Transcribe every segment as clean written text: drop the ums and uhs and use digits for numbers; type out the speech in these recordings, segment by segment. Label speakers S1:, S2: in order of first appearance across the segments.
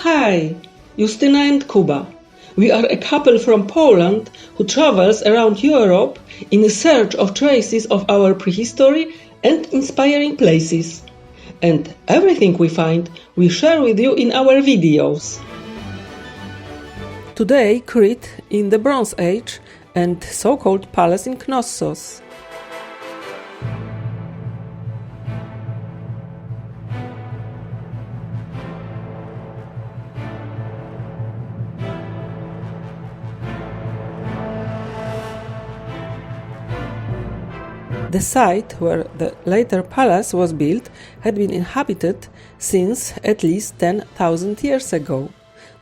S1: Hi, Justyna and Kuba. We are a couple from Poland who travels around Europe in search of traces of our prehistory and inspiring places. And everything we find, we share with you in our videos. Today, Crete in the Bronze Age and so-called palace in Knossos. The site where the later palace was built had been inhabited since at least 10,000 years ago.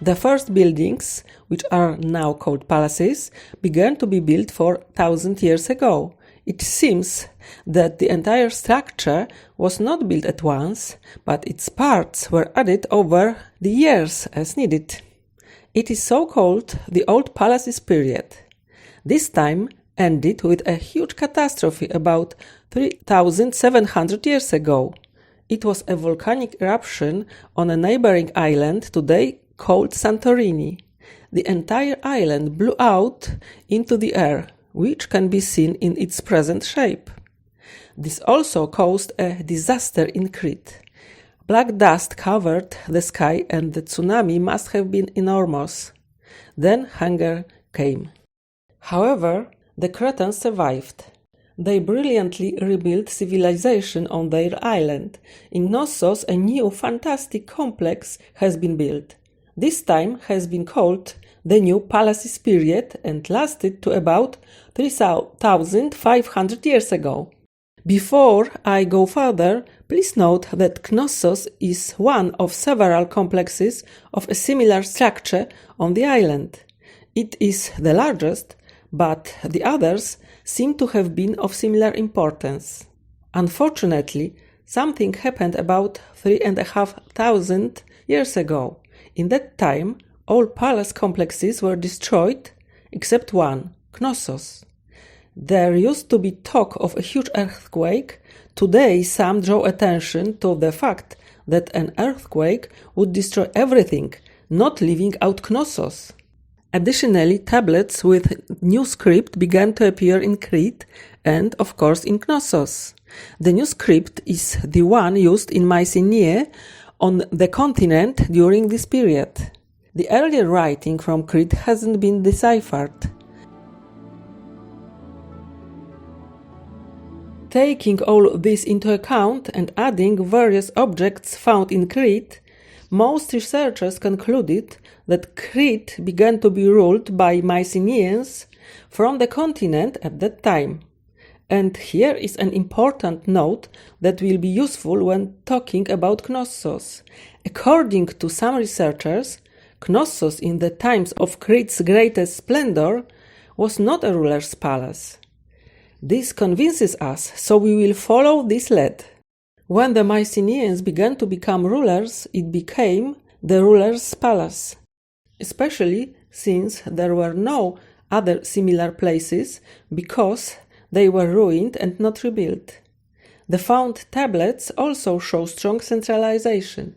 S1: The first buildings, which are now called palaces, began to be built 4,000 years ago. It seems that the entire structure was not built at once, but its parts were added over the years as needed. It is so-called the Old Palaces period. This time ended with a huge catastrophe about 3,700 years ago. It was a volcanic eruption on a neighboring island today called Santorini. The entire island blew out into the air, which can be seen in its present shape. This also caused a disaster in Crete. Black dust covered the sky and the tsunami must have been enormous. Then hunger came. However, the Cretans survived. They brilliantly rebuilt civilization on their island. In Knossos, a new fantastic complex has been built. This time has been called the New Palaces period and lasted to about 3,500 years ago. Before I go further, please note that Knossos is one of several complexes of a similar structure on the island. It is the largest, but the others seem to have been of similar importance. Unfortunately, something happened about 3,500 years ago. In that time, all palace complexes were destroyed except one, Knossos. There used to be talk of a huge earthquake. Today, some draw attention to the fact that an earthquake would destroy everything, not leaving out Knossos. Additionally, tablets with new script began to appear in Crete and, of course, in Knossos. The new script is the one used in Mycenae on the continent during this period. The earlier writing from Crete hasn't been deciphered. Taking all this into account and adding various objects found in Crete, most researchers concluded that Crete began to be ruled by Mycenaeans from the continent at that time. And here is an important note that will be useful when talking about Knossos. According to some researchers, Knossos in the times of Crete's greatest splendor was not a ruler's palace. This convinces us, so we will follow this lead. When the Mycenaeans began to become rulers, it became the ruler's palace, especially since there were no other similar places because they were ruined and not rebuilt. The found tablets also show strong centralization.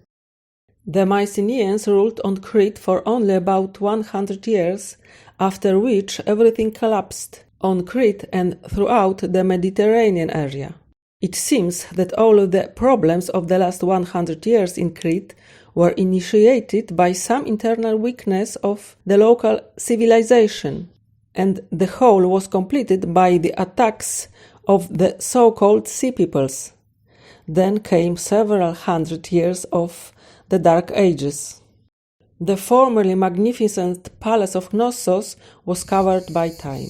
S1: The Mycenaeans ruled on Crete for only about 100 years, after which everything collapsed on Crete and throughout the Mediterranean area. It seems that all of the problems of the last 100 years in Crete were initiated by some internal weakness of the local civilization, and the whole was completed by the attacks of the so-called Sea Peoples. Then came several hundred years of the Dark Ages. The formerly magnificent palace of Knossos was covered by time.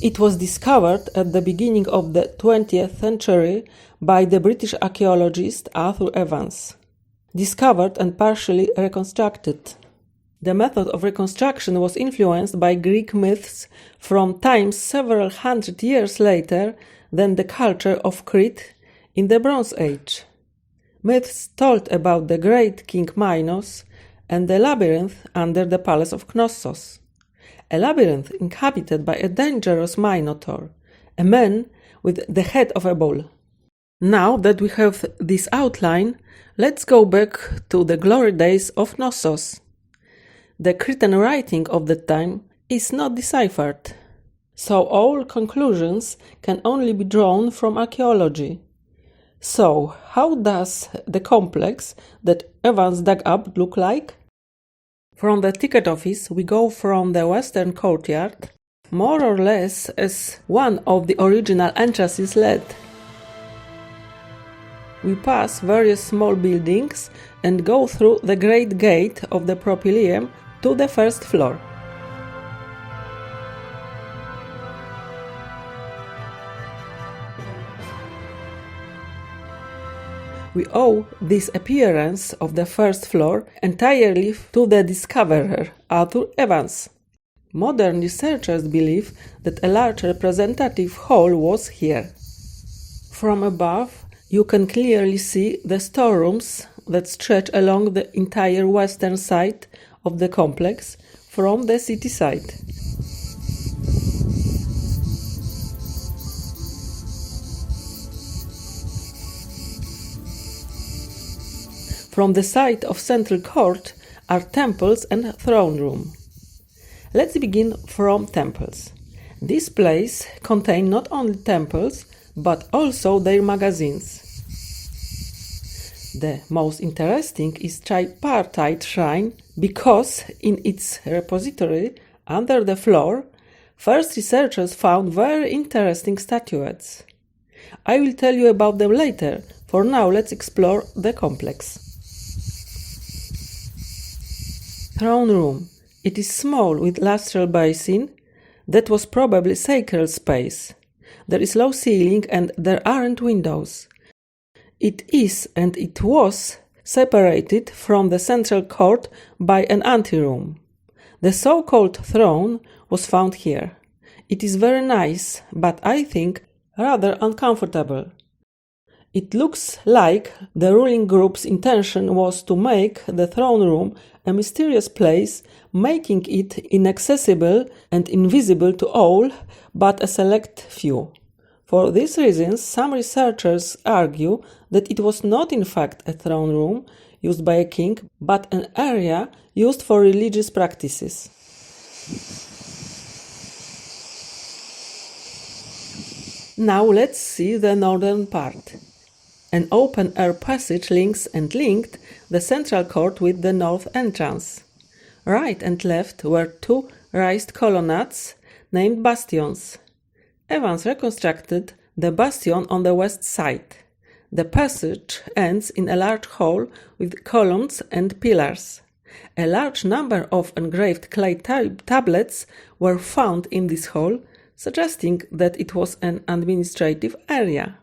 S1: It was discovered at the beginning of the 20th century by the British archaeologist Arthur Evans. Discovered and partially reconstructed. The method of reconstruction was influenced by Greek myths from times several hundred years later than the culture of Crete in the Bronze Age. Myths told about the great King Minos and the labyrinth under the palace of Knossos. A labyrinth inhabited by a dangerous minotaur, a man with the head of a bull. Now that we have this outline, let's go back to the glory days of Knossos. The Cretan writing of that time is not deciphered, so all conclusions can only be drawn from archaeology. So, how does the complex that Evans dug up look like? From the ticket office, we go from the western courtyard, more or less as one of the original entrances led. We pass various small buildings and go through the great gate of the propylaeum to the first floor. We owe this appearance of the first floor entirely to the discoverer, Arthur Evans. Modern researchers believe that a large representative hall was here. From above, you can clearly see the storerooms that stretch along the entire western side of the complex from the city side. From the side of central court are temples and throne room. Let's begin from temples. This place contains not only temples, but also their magazines. The most interesting is tripartite shrine because in its repository under the floor, first researchers found very interesting statuettes. I will tell you about them later. For now, let's explore the complex. Throne room. It is small with lateral basin. That was probably sacred space. There is low ceiling and there aren't windows. It is and it was separated from the central court by an anteroom. The so-called throne was found here. It is very nice, but I think rather uncomfortable. It looks like the ruling group's intention was to make the throne room a mysterious place, making it inaccessible and invisible to all but a select few. For these reasons, some researchers argue that it was not in fact a throne room used by a king, but an area used for religious practices. Now let's see the northern part. An open-air passage links and linked the central court with the north entrance. Right and left were two raised colonnades named bastions. Evans reconstructed the bastion on the west side. The passage ends in a large hall with columns and pillars. A large number of engraved clay tablets were found in this hall, suggesting that it was an administrative area.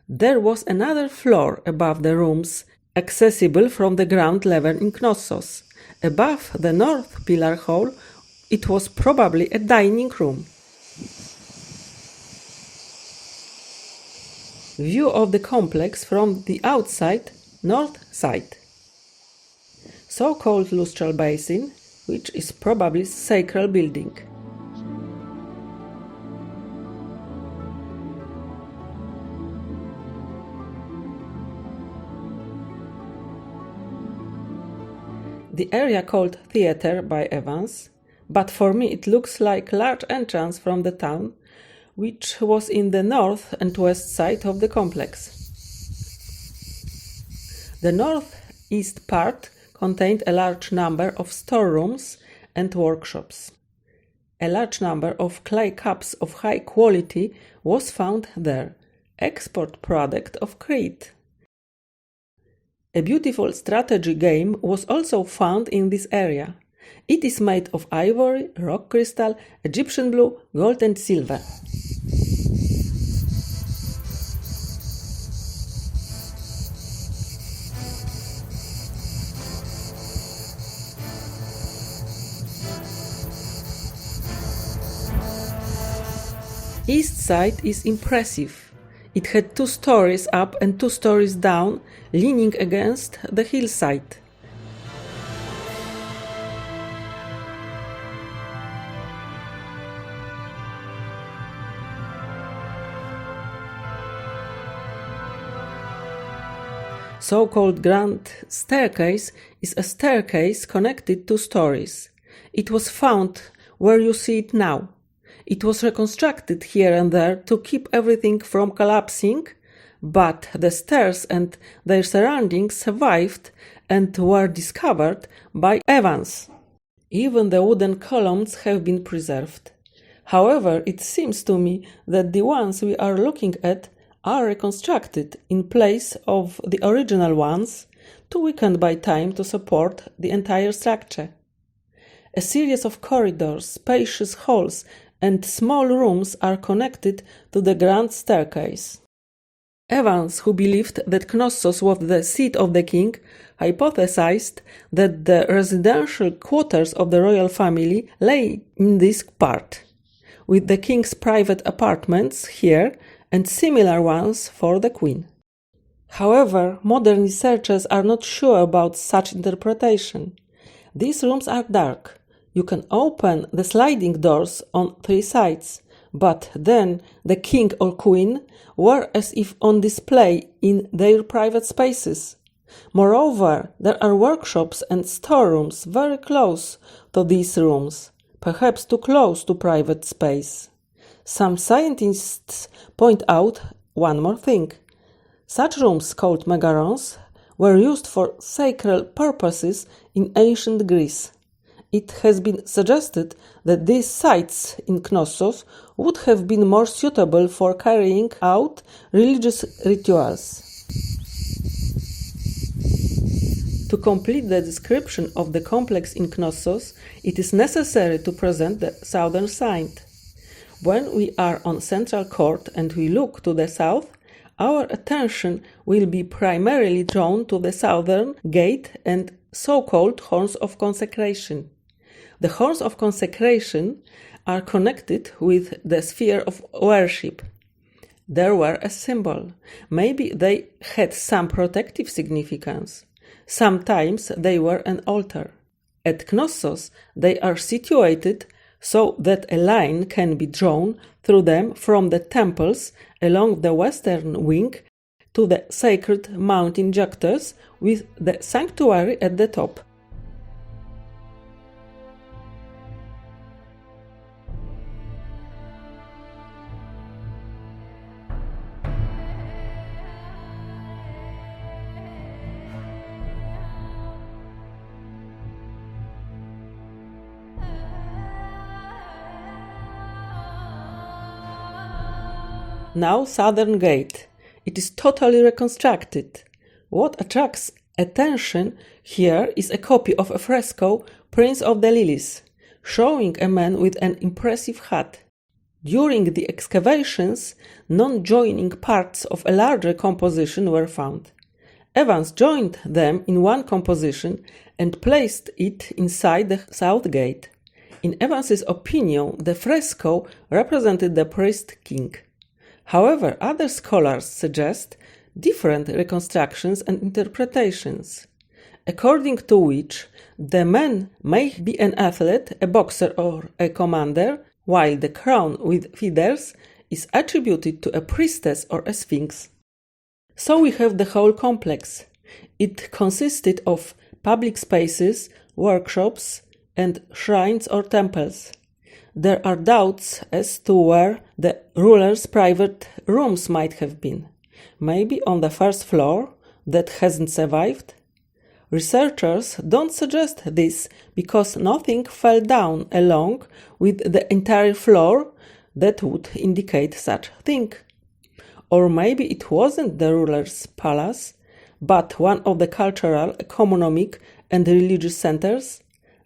S1: There was another floor above the rooms, accessible from the ground level in Knossos. Above the north pillar hall, it was probably a dining room. View of the complex from the outside, north side. So-called lustral basin, which is probably sacral building. The area called theater by Evans, but for me it looks like large entrance from the town, which was in the north and west side of the complex. The northeast part contained a large number of storerooms and workshops. A large number of clay cups of high quality was found there, export product of Crete. A beautiful strategy game was also found in this area. It is made of ivory, rock crystal, Egyptian blue, gold and silver. East side is impressive. It had 2 stories up and 2 stories down, leaning against the hillside. So-called grand staircase is a staircase connected to stories. It was found where you see it now. It was reconstructed here and there to keep everything from collapsing, but the stairs and their surroundings survived and were discovered by Evans. Even the wooden columns have been preserved. However, it seems to me that the ones we are looking at are reconstructed in place of the original ones, too weakened by time to support the entire structure. A series of corridors, spacious halls, and small rooms are connected to the grand staircase. Evans, who believed that Knossos was the seat of the king, hypothesized that the residential quarters of the royal family lay in this part, with the king's private apartments here and similar ones for the queen. However, modern researchers are not sure about such interpretation. These rooms are dark. You can open the sliding doors on 3 sides, but then the king or queen were as if on display in their private spaces. Moreover, there are workshops and storerooms very close to these rooms, perhaps too close to private space. Some scientists point out one more thing. Such rooms, called megarons, were used for sacred purposes in ancient Greece. It has been suggested that these sites in Knossos would have been more suitable for carrying out religious rituals. To complete the description of the complex in Knossos, it is necessary to present the southern side. When we are on Central Court and we look to the south, our attention will be primarily drawn to the southern gate and so-called horns of consecration. The horns of consecration are connected with the sphere of worship. They were a symbol. Maybe they had some protective significance. Sometimes they were an altar. At Knossos, they are situated so that a line can be drawn through them from the temples along the western wing to the sacred mountain junctures with the sanctuary at the top. Now Southern Gate. It is totally reconstructed. What attracts attention here is a copy of a fresco Prince of the Lilies, showing a man with an impressive hat. During the excavations, non-joining parts of a larger composition were found. Evans joined them in one composition and placed it inside the south gate. In Evans's opinion, the fresco represented the priest king. However, other scholars suggest different reconstructions and interpretations, according to which the man may be an athlete, a boxer or a commander, while the crown with feathers is attributed to a priestess or a sphinx. So we have the whole complex. It consisted of public spaces, workshops, and shrines or temples. There are doubts as to where the ruler's private rooms might have been. Maybe on the first floor that hasn't survived? Researchers don't suggest this because nothing fell down along with the entire floor that would indicate such thing. Or maybe it wasn't the ruler's palace, but one of the cultural, economic, and religious centers.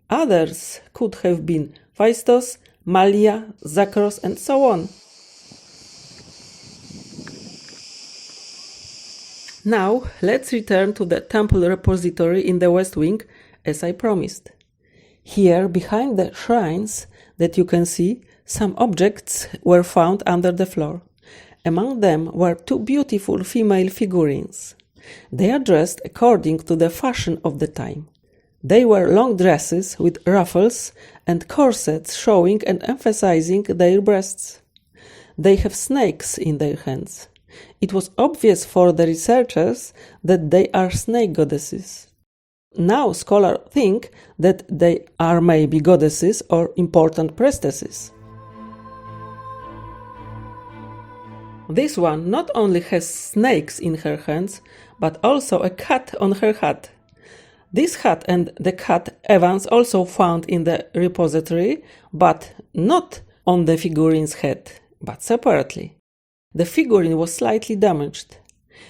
S1: Others could have been Phaistos, Malia, Zakros, and so on. Now, let's return to the temple repository in the West Wing, as I promised. Here, behind the shrines that you can see, some objects were found under the floor. Among them were 2 beautiful female figurines. They are dressed according to the fashion of the time. They wear long dresses with ruffles and corsets showing and emphasizing their breasts. They have snakes in their hands. It was obvious for the researchers that they are snake goddesses. Now scholars think that they are maybe goddesses or important priestesses. This one not only has snakes in her hands, but also a cat on her hat. This hat and the cat Evans also found in the repository, but not on the figurine's head, but separately. The figurine was slightly damaged.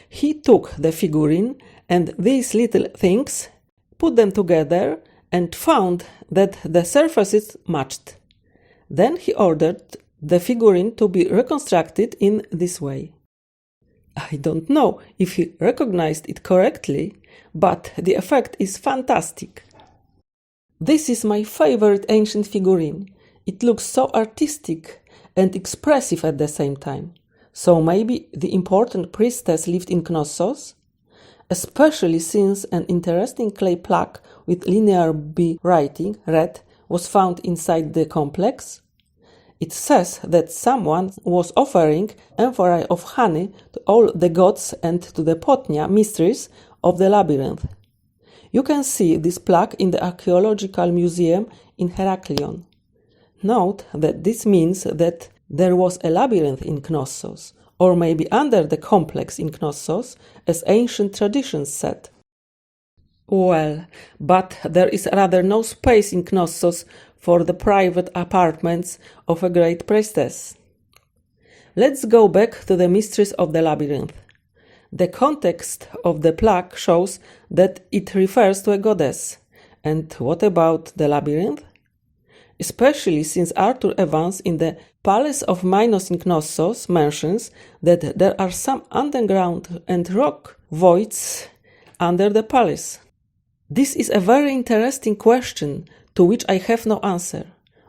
S1: He took the figurine and these little things, put them together, and found that the surfaces matched. Then he ordered the figurine to be reconstructed in this way. I don't know if he recognized it correctly, but the effect is fantastic. This is my favorite ancient figurine. It looks so artistic and expressive at the same time. So maybe the important priestess lived in Knossos? Especially since an interesting clay plaque with linear B writing, red, was found inside the complex. It says that someone was offering amphora of honey to all the gods and to the Potnia, mysteries of the labyrinth. You can see this plaque in the archaeological museum in Heraklion. Note that this means that there was a labyrinth in Knossos, or maybe under the complex in Knossos, as ancient traditions said. Well, but there is rather no space in Knossos for the private apartments of a great priestess. Let's go back to the mysteries of the labyrinth. The context of the plaque shows that it refers to a goddess. And what about the labyrinth? Especially since Arthur Evans in the Palace of Minos in Knossos mentions that there are some underground and rock voids under the palace. This is a very interesting question to which I have no answer.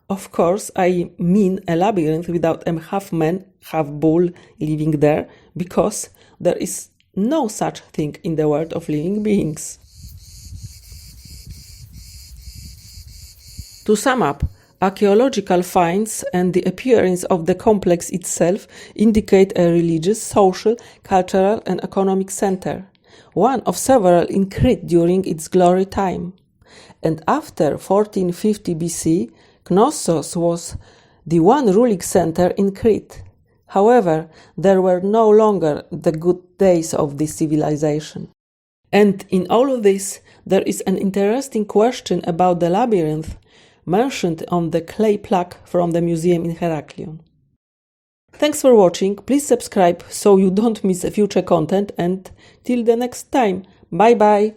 S1: Of course, I mean a labyrinth without a half man, half bull living there, because there is no such thing in the world of living beings. To sum up, archaeological finds and the appearance of the complex itself indicate a religious, social, cultural and economic center, one of several in Crete during its glory time. And after 1450 BC, Knossos was the one ruling center in Crete. However, there were no longer the good days of this civilization. And in all of this, there is an interesting question about the labyrinth mentioned on the clay plaque from the museum in Heraklion. Thanks for watching, please subscribe so you don't miss future content, and till the next time, bye bye!